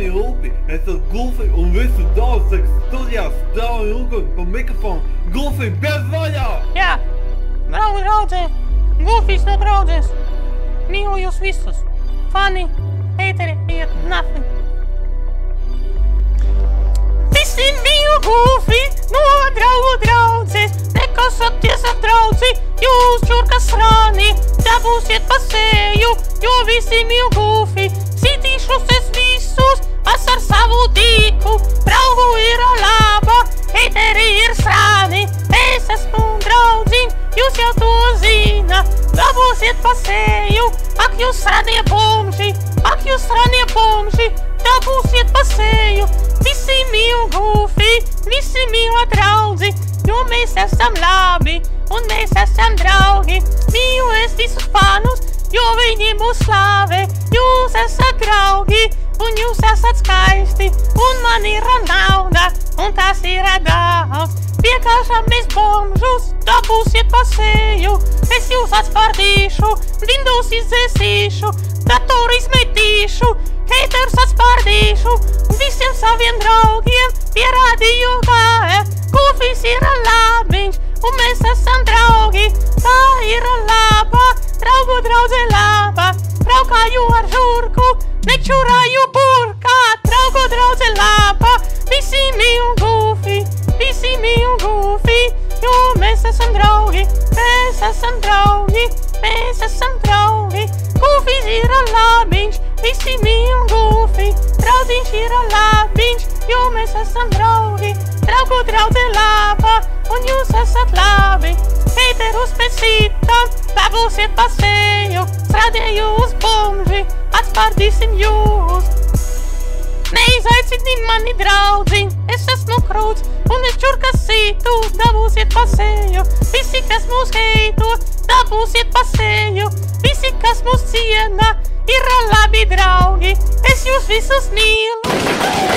mani upi, es esmu Gulfi un visu daudz studijās stāvu un pa mikrofonu. Gulfi, bez vaļā! Jā, draugi draudzē, Gulfis no draudzēs. Mīlu jūs visus. Fani, heiteri, ir nothing. Visi mīlu Gulfi no draugu draudzes. Nekasaties ar draudzi, jūs čurkas rāni. Dabūsiet pa seju, jo visi mīlu Gulfi. Sitīšos es visus, es ar savu dīku. Draugu ir laba, heiteri ir srāni. Es esmu draudziņ, jūs jau to zina. Dabūsiet pa seju, ak jūs sranie bomži, ak jūs sranie bomži. Dabūsiet pa seju, visi mīl Gulfi, visi mīl draudzi, jo mēs esam labi un mēs esam draugi. Mīlu es visus fanus, jo viņi mūs slavē. Jūs esat draugi un jūs esat skaisti, un man ir nauda, un tas ir daudz. Piekāšamies bomžus, dabūsiet pa seju. Es jūs atspārdīšu, Windows izdzēsīšu, datoru izmetīšu, haters atspārdīšu. Visiem saviem draugiem pierādīju, kā Gulfis ir labiņš, un mēs esam draugi. Tā ir laba, draugu draudze laba. Braukāju ar žurku, nečurāju burkā. Draugu draudze laba, visi mīl Gulfi, visi mīl Gulfi, jo mēs esam draugi, mēs esam draugi, mēs esam draugi. Gulfis ir labiņš, visi mīl Gulfi, draudziņš ir labiņš, jo mēs esam draugi. Draugu draudze laba, un jūs esat labi. Heiterus pēc citam, dabūsiet pa seju. Strādēju uz bomži, atspārdīsim jūs. Neizaicini mani draudziņ, es esmu krūts, un es čurkas sītu, dabūsiet pa seju. Visi, kas mūs heito, dabūsiet pa seju. Visi, kas mūs ciena, ir labi draugi, es jūs visus mīlu.